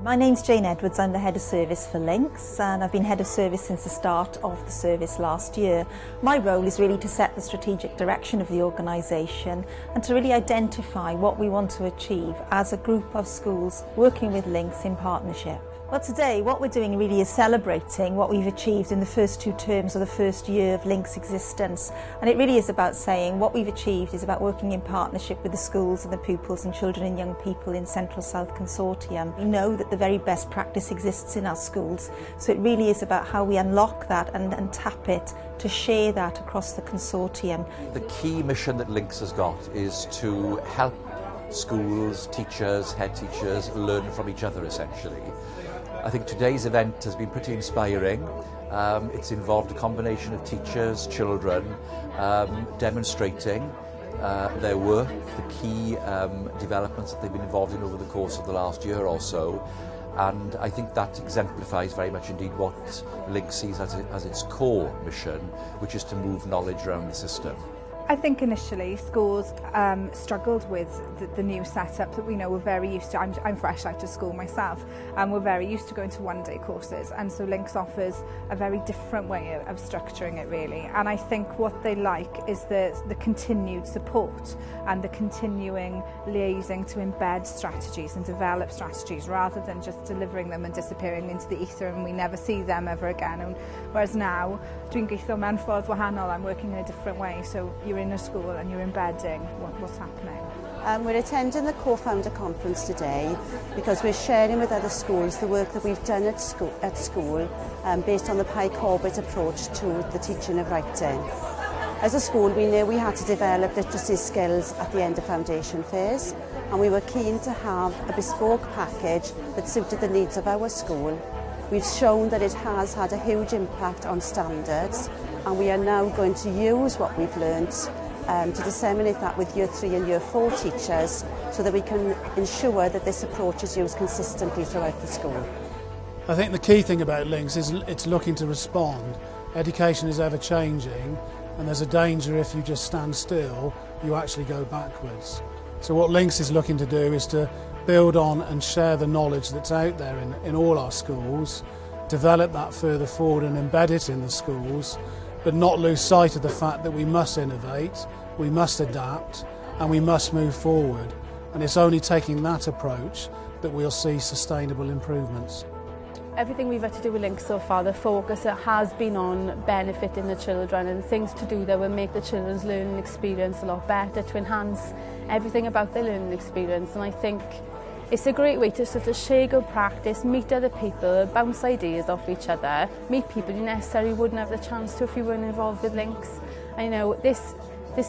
My name's Jane Edwards, I'm the Head of Service for LiNKS and I've been Head of Service since the start of the service last year. My role is really to set the strategic direction of the organisation and to really identify what we want to achieve as a group of schools working with LiNKS in partnership. Well, today what we're doing really is celebrating what we've achieved in the first 2 terms of the first year of LiNKS existence, and it really is about saying what we've achieved is about working in partnership with the schools and the pupils and children and young people in Central South Consortium. We know that the very best practice exists in our schools, so it really is about how we unlock that and tap it to share that across the consortium. The key mission that LiNKS has got is to help schools, teachers, head teachers learn from each other essentially. I think today's event has been pretty inspiring. It's involved a combination of teachers, children, demonstrating their work, the key developments that they've been involved in over the course of the last year or so. And I think that exemplifies very much indeed what LiNKS sees as its core mission, which is to move knowledge around the system. I think initially schools struggled with the new setup that we know we're very used to. I'm fresh out of school myself and we're very used to going to one-day courses, and so LiNKS offers a very different way of structuring it really. And I think what they like is the continued support and the continuing liaising to embed strategies and develop strategies rather than just delivering them and disappearing into the ether and we never see them ever again. And whereas now, dwi'n gweithio mewn ffordd wahanol, I'm working in a different way, so you're in a school and you're embedding what's happening. We're attending the co-founder conference today because we're sharing with other schools the work that we've done at school based on the Pike Orbit approach to the teaching of writing. As a school, we knew we had to develop literacy skills at the end of foundation phase, and we were keen to have a bespoke package that suited the needs of our school. We've shown that it has had a huge impact on standards, and we are now going to use what we've learned to disseminate that with Year 3 and Year 4 teachers so that we can ensure that this approach is used consistently throughout the school. I think the key thing about LiNKS is it's looking to respond. Education is ever changing and there's a danger if you just stand still, you actually go backwards. So what LiNKS is looking to do is to build on and share the knowledge that's out there in all our schools, develop that further forward and embed it in the schools, but not lose sight of the fact that we must innovate, we must adapt, and we must move forward. And it's only taking that approach that we'll see sustainable improvements. Everything we've had to do with LiNKS so far, the focus has been on benefiting the children and things to do that will make the children's learning experience a lot better, to enhance everything about their learning experience. And I think it's a great way to sort of share good practice, meet other people, bounce ideas off each other, meet people you necessarily wouldn't have the chance to if you weren't involved with LiNKS. I know this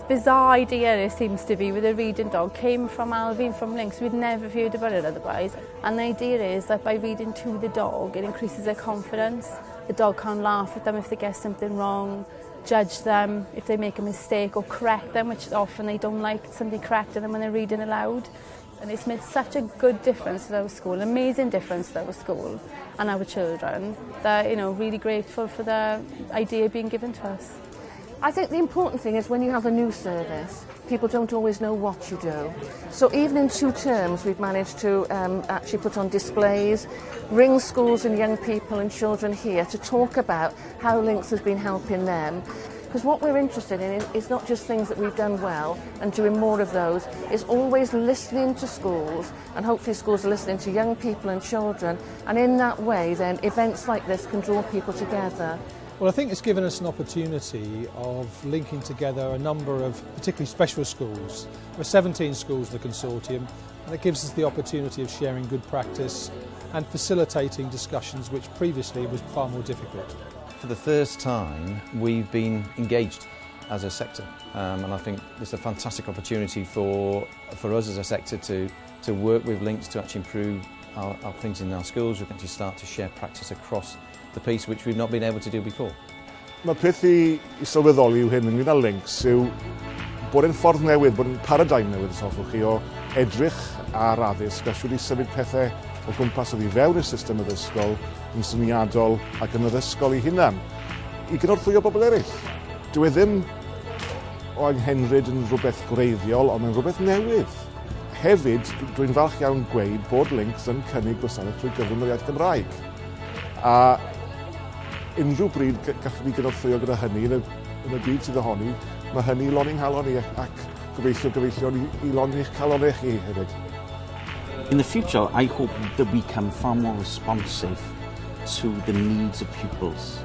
bizarre idea, it seems to be, with a reading dog came from Alvin from LiNKS. We'd never heard about it otherwise. And the idea is that by reading to the dog, it increases their confidence. The dog can't laugh at them if they get something wrong, judge them if they make a mistake, or correct them, which often they don't like somebody correcting them when they're reading aloud. And it's made such a good difference to our school, an amazing difference to our school and our children, that, you know, really grateful for the idea being given to us. I think the important thing is when you have a new service, people don't always know what you do. So even in 2 terms, we've managed to actually put on displays, bring schools and young people and children here to talk about how LiNKS has been helping them. Because what we're interested in is not just things that we've done well and doing more of those, it's always listening to schools, and hopefully schools are listening to young people and children, and in that way then events like this can draw people together. Well, I think it's given us an opportunity of linking together a number of particularly special schools. There are 17 schools in the consortium, and it gives us the opportunity of sharing good practice and facilitating discussions which previously was far more difficult. For the first time, we've been engaged as a sector, and I think it's a fantastic opportunity for us as a sector to work with LiNKS to actually improve our things in our schools. We can actually start to share practice across the piece, which we've not been able to do before. Mae peth I sylweddoli yw hyn ynglyn â LiNKS yw bod e'n ffordd newydd, bod e'n paradigm newydd os hoffwch chi o edrych ar addysg a siwr i symud pethau o gwmpas oddi fewn y system addysgol yn syniadol ac yn addysgol I hunan I gynorthwyo bobl eraill. Dyw e ddim o anghenryd yn rhywbeth gwreiddiol, ond yn rhywbeth newydd. Hefyd, dwi'n falch iawn gweud bod LiNKS yn cynnig gwasanaeth trwy gyfrwng yr iaith Gymraeg. A unrhyw bryd gallwn ni gynorthwyo gyda hynny yn y byd sydd ohoni, mae hynny loni'n halon ni ac gobeithio i loni'ch calonau chi hefyd. In the future, I hope that we become far more responsive to the needs of pupils.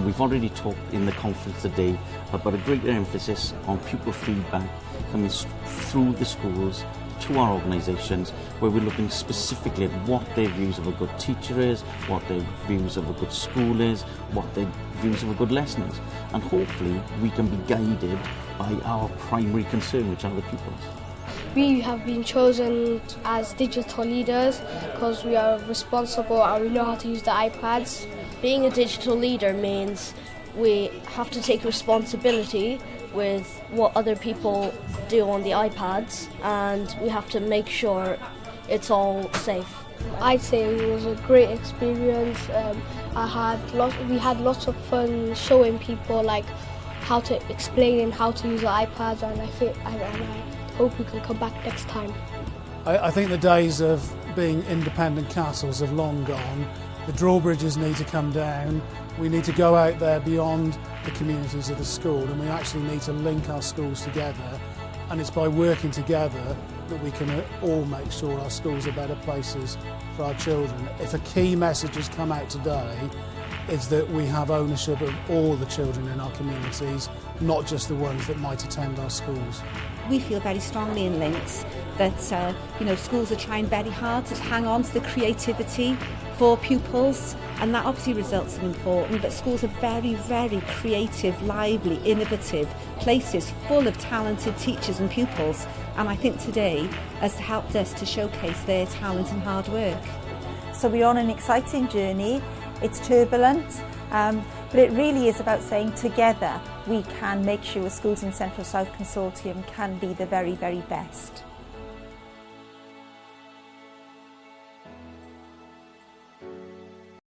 We've already talked in the conference today about a greater emphasis on pupil feedback coming through the schools to our organisations, where we're looking specifically at what their views of a good teacher is, what their views of a good school is, what their views of a good lesson is. And hopefully we can be guided by our primary concern, which are the pupils. We have been chosen as digital leaders because we are responsible and we know how to use the iPads. Being a digital leader means we have to take responsibility with what other people do on the iPads, and we have to make sure it's all safe. I'd say it was a great experience. We had lots of fun showing people like how to explain and how to use the iPads, and I hope we can come back next time. I think the days of being independent castles have long gone. The drawbridges need to come down. We need to go out there beyond the communities of the school, and we actually need to link our schools together. And it's by working together that we can all make sure our schools are better places for our children. If a key message has come out today, it's that we have ownership of all the children in our communities, not just the ones that might attend our schools. We feel very strongly in LiNKS that schools are trying very hard to hang on to the creativity for pupils, and that obviously results in important, but schools are very, very creative, lively, innovative places full of talented teachers and pupils, and I think today has helped us to showcase their talent and hard work. So we're on an exciting journey. It's turbulent, but it really is about saying together we can make sure schools in Central South Consortium can be the very, very best.